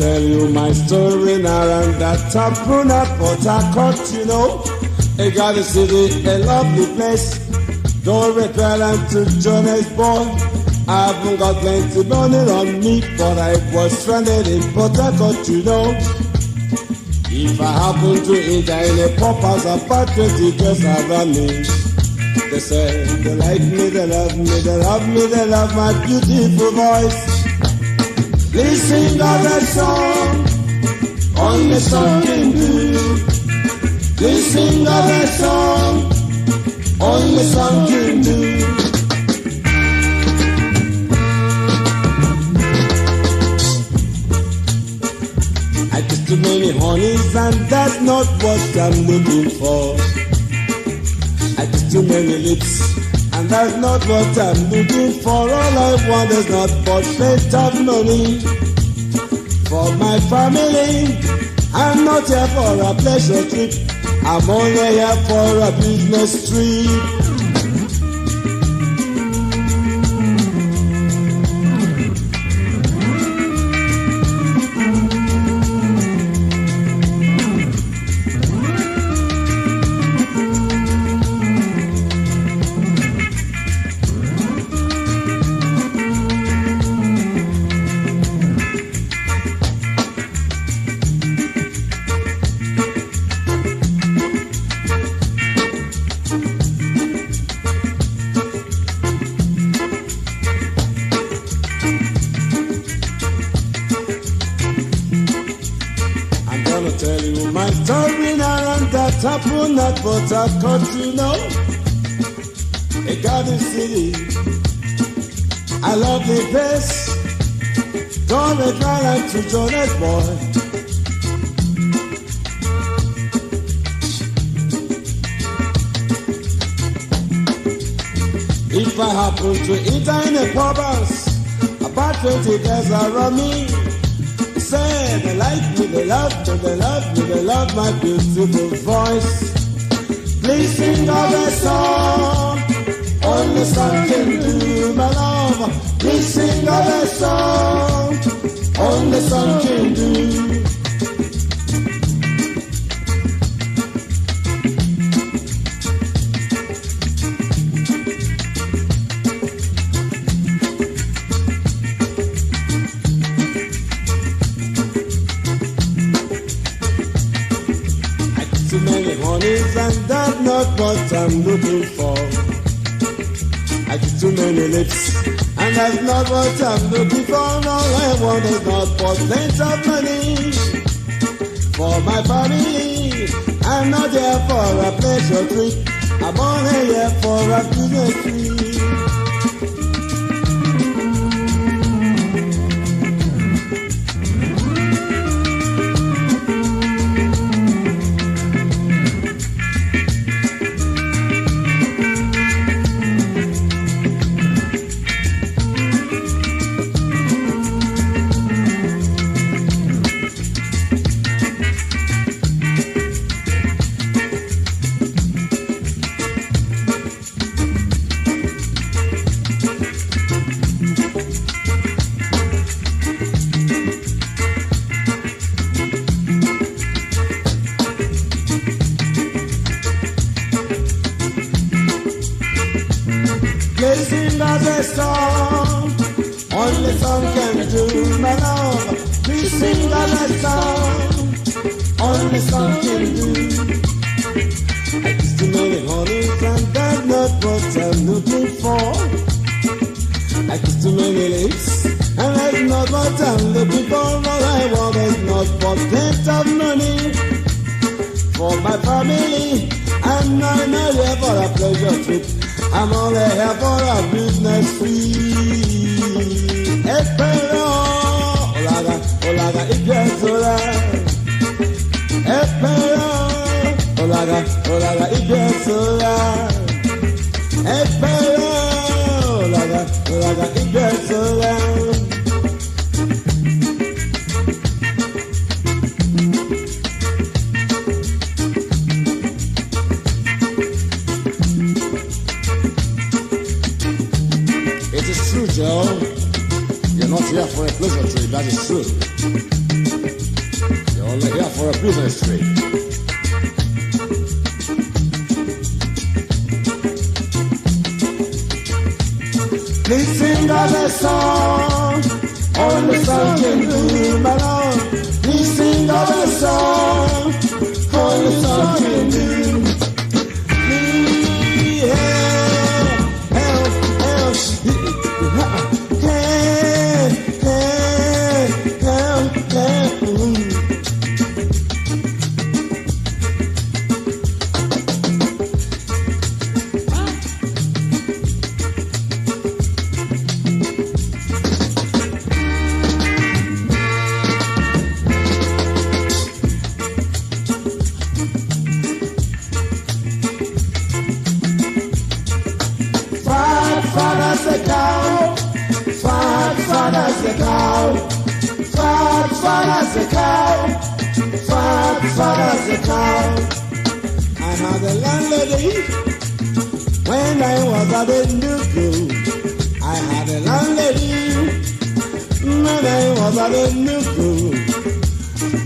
tell you my story now, and that taproom at Port Harcourt, you know. I got a city, a lovely place. Don't repellent to Joe Nez, boy. I haven't got plenty money on me, but I was stranded in Port Harcourt, you know. If I happen to enter in a pauper's apartment, it just around me. They say they like me, they love me, they love me, they love my beautiful voice. Please sing out that song, only song can do. Please sing out that song, only song can do. I kiss too many honeys and that's not what I'm looking for. I kiss too many lips and that's not what I'm looking for. All I want is not but plenty of money for my family. I'm not here for a pleasure trip, I'm only here for a business trip. Tell you my story now, and that happened at Port Harcourt, you know. A garden city, I love the place. Don't make my life to Joe Nez, boy. If I happen to enter in a pub's, about 20 girls around me. Say they like me, they love me, they love me, they love my beautiful voice. Please sing all the song, only song can do, my love. Please sing all the song, only song can do. Too many honeys and that's not what I'm looking for. I get too many lips and that's not what I'm looking for. All I want is not but plenty of money for my family. I'm not here for a pleasure trip, I'm only here for a business trip. Please sing us a song, only song can do, my love. Please sing us a song, only song can do. I kiss too many honeys and that's not what I'm looking for. I kiss too many lips and that's not what I'm looking for. All I want is not but plenty of money for my family. I'm not here for a pleasure trip, I'm only here for a business trip. Espero, olaga, olaga, igesola. Espero, olaga, olaga, igesola. Espero, olaga, olaga, igesola. It is true, Joe. You're not here for a pleasure trip, that is true. Only here for a business trip. Please sing us a song, only song can do, my Lord. Please sing us a song, only song can do. Please help, father's a cow. I had a landlady when I was a baby. I had a landlady when I was a baby.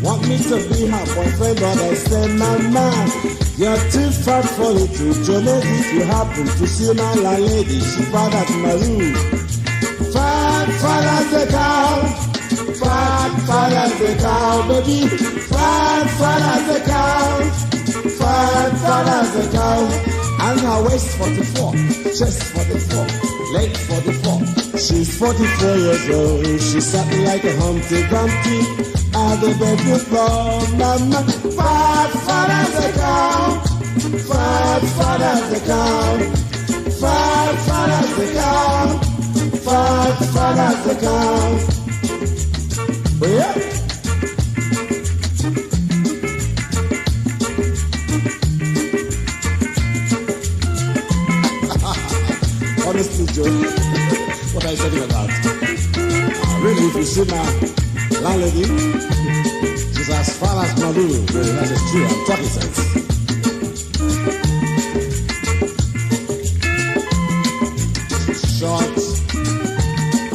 Want me to be her boyfriend, but I said, Mama, you're too fat for it to Joe Nez. If you happen to see my landlady, she bad at my room. Fat as a cow. Fat as a cow, baby. Fat as a cow. Fat as a cow. And her waist 44, chest 44, leg 44. She's 44 years old. She sat like a Humpty Dumpty at the bedroom floor. Mama, fat as a cow. Fat as a cow. Fat as a cow. Fat as a cow. Yeah. Honestly, Joe, what are you talking about? Really, if you see my landlady, she's as far as my room. Really, that is true. I'm talking sense. Short,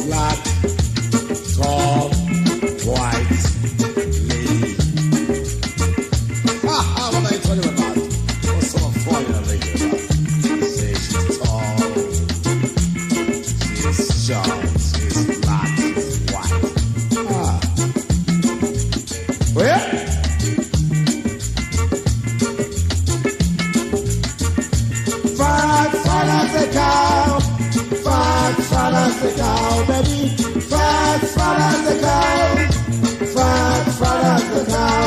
black, tall, white lady. What are you talking about? What sort of fun are you making about? Say she's tall, she's short, she's black, she's white. Well, fat as a cow. Fat as a cow, baby. Fat as a cow. Fat as a cow.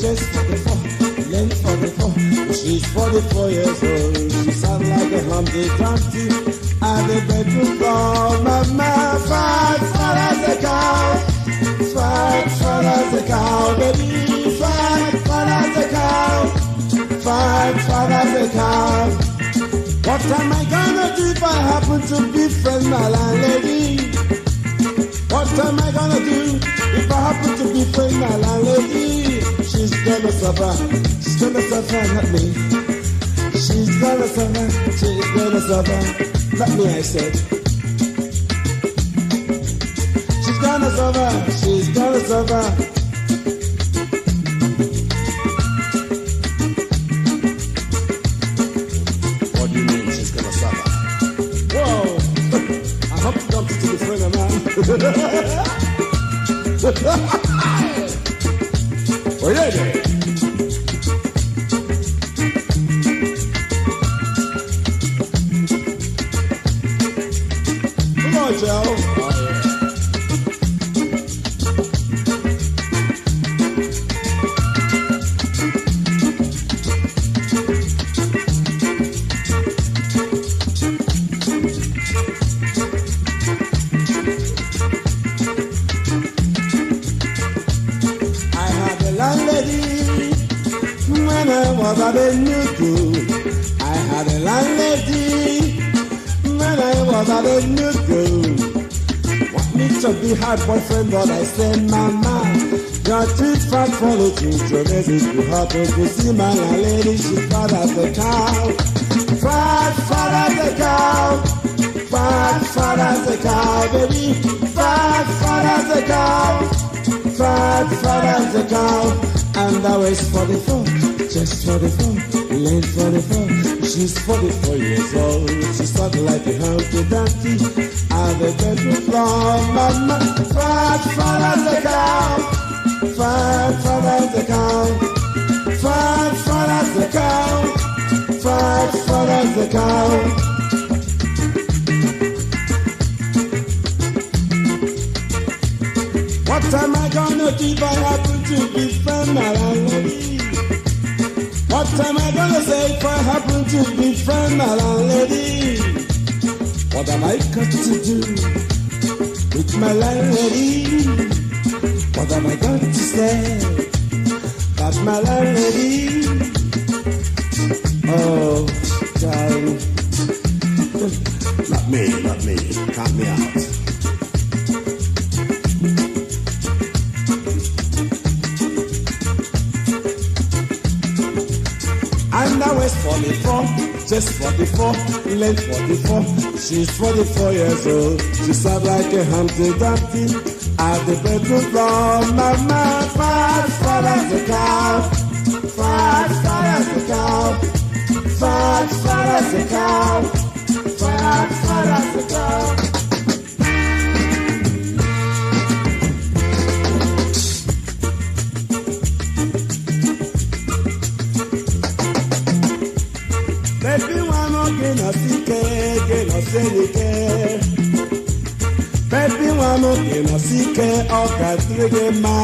Just 44, length 44. She's 44 years old. She sounds like a Humpty Dumpty at the bedroom floor. Mama, fat as a cow. Fat as a cow, baby. Fat as a cow. Fat as a cow. What am I gonna do if I happen to befriend my landlady? What am I gonna do if I happen to befriend my landlady? She's gonna suffer, not me. She's gonna suffer, not me, I said. She's gonna suffer. What do you mean she's gonna suffer? Whoa, I hope you don't to the friend of mine. Oh yeah, yeah. Come on, Joe. Oh, yeah. at a new school, I had a landlady. When I was at a new school, want me to be her boyfriend, but I said, Mama, you're too fat for the future. This is too hard to see my landlady. She's fat as a cow. Fat as a cow. Fat as a cow, baby. Fat as a cow. Fat as a cow. And I was 44, just 44, late 44. She's 44 years old. She started like a Humpty Dumpty. At the bedroom floor, Mama. Fat as a cow. Fat as a cow. Fat as a cow. Fat as a cow. What am I gonna do if I happen to be friend my landlady? What am I gonna say if I happen to be friend my landlady? What am I got to do with my landlady? What am I got to say about my landlady? Oh, darling. Not me. Count me out. And I was 44, just 44, late 44. She's 44 years old. She sounds like a Humpty Dumpty. At the bedroom floor, Mama, fat as a cow. Fat as a cow. Fat as a cow. Fat as a cow. Baby, one more Nosike, Nosike. Baby, one more Nosike, Okatrigema.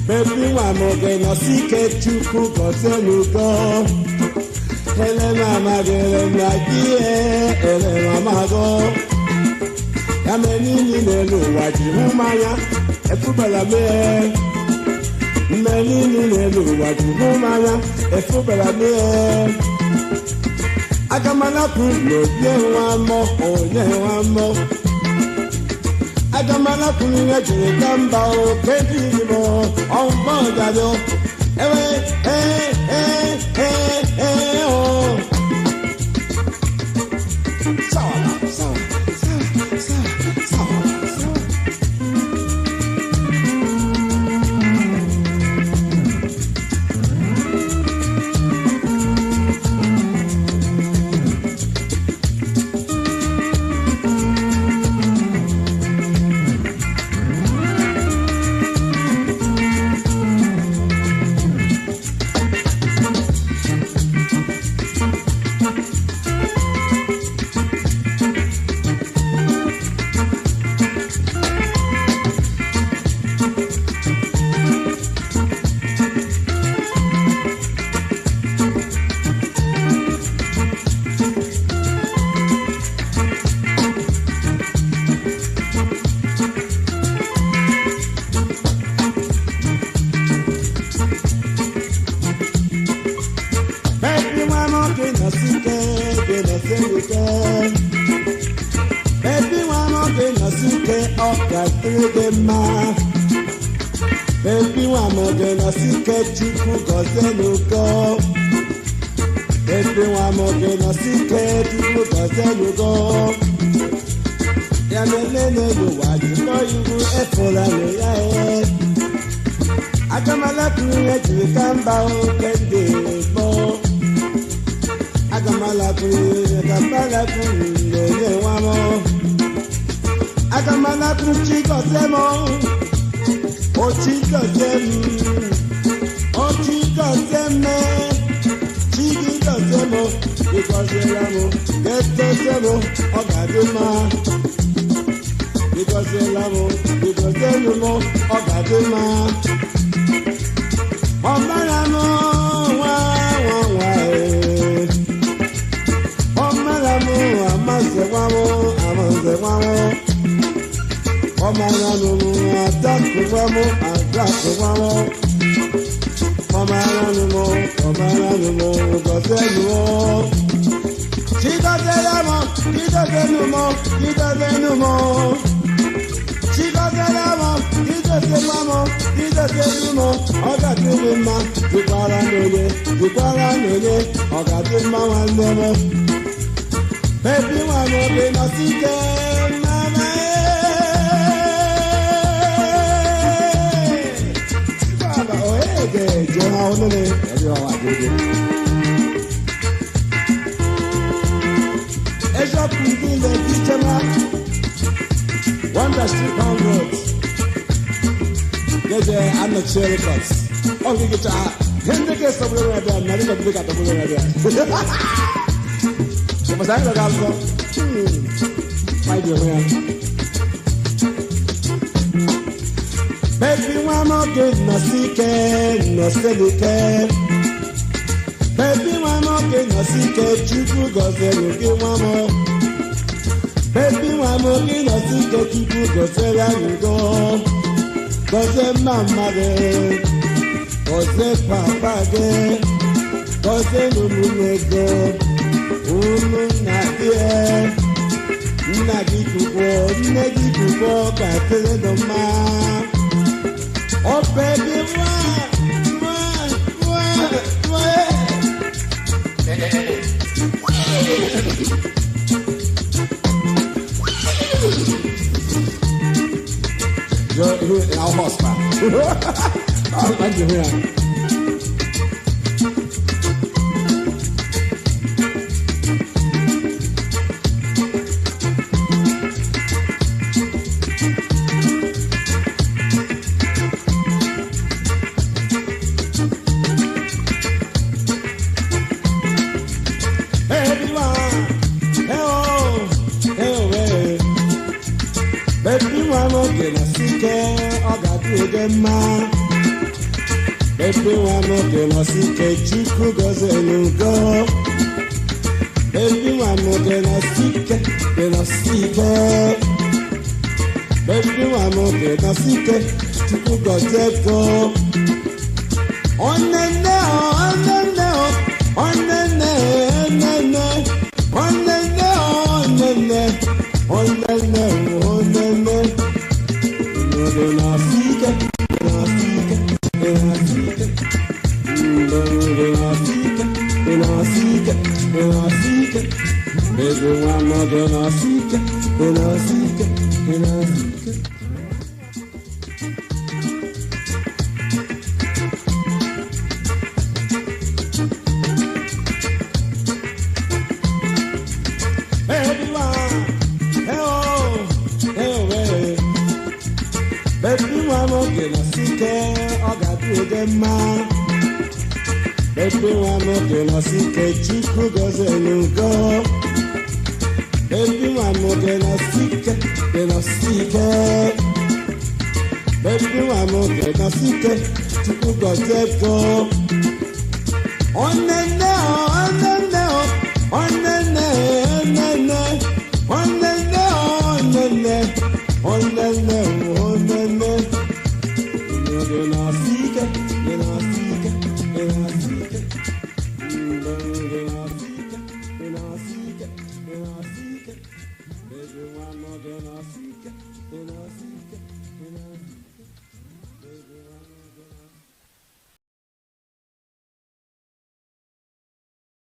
Baby, one more Nosike, Chuku, Koselugo. Ele mama, ele mama go. Yamenini nelu wajimumaya, efubala me. Menini nelu wajimumaya, efubala me. Agamala kuno ye wamo, oye wamo. Agamala kuno ye gamba o kedimo, on bangado. Oh. Baby, one more than a secret, you could go. Baby, one more than a secret, you could go. Yamelene, you want you know you will effort and I come a lot to let you come back and be more. I come a lot to come back and one more. I come a lot to chico semo. Oh chico semo. Oh chico semo. Chico semo. Because you amo. Get the semo. Oh gaduma. Because you amo. Because you amo. Oh gaduma. Oh malamo. Oh malamo. Amase wamo. Amase wamo. Oh malamo. Attack wamo. Attack wamo. Oh Baby, one more day, Nosike, mama. Baba, oh, hey, Joe Nez, everyone, I do it. As you're putting the kitchen up, Wonder Street on roads. Get there, I'm not sure records. Oh, you get your Henry gets the blue red, and nothing but big at the blue red. Mas aí legal, vai de manhã. Baby, one more good, Nosike, Nosike. Baby, one more good, Nosike, Chuku goze, Ruki one more. Baby, one more good, Nosike, Chuku goze, Rugo. Goze mama de, goze papa de, goze lumunego. Nagi kubo, katele no ma. Oh baby, You're in our hospital. Thank you, man. Baby, one more day, Nosike, Chuku goes and go. Baby, one more day, Nosike, Nosike. Baby, one more day, Nosike, Chuku goes and go. On the nail, on the nail, on the nail, on the nail, on the nail, on the nail, on the nail. Nosike, Nosike, Nosike. Nosike, baby, one more day, Nosike, Nosike. Baby, one, hey, baby, one more day, Nosike, I got you the man. Baby, one more day, Nosike, Chuku goes and go. Baby, one more day, Nosike, Nosike. Baby, one more day, Nosike, Chuku goes and go. On the nail, on the nail, on the nail, on the nail, on the nail, on the nail, on the nail. Nosike, Nosike, Nosike. Nosike, baby, one more day, Nosike, Nosike.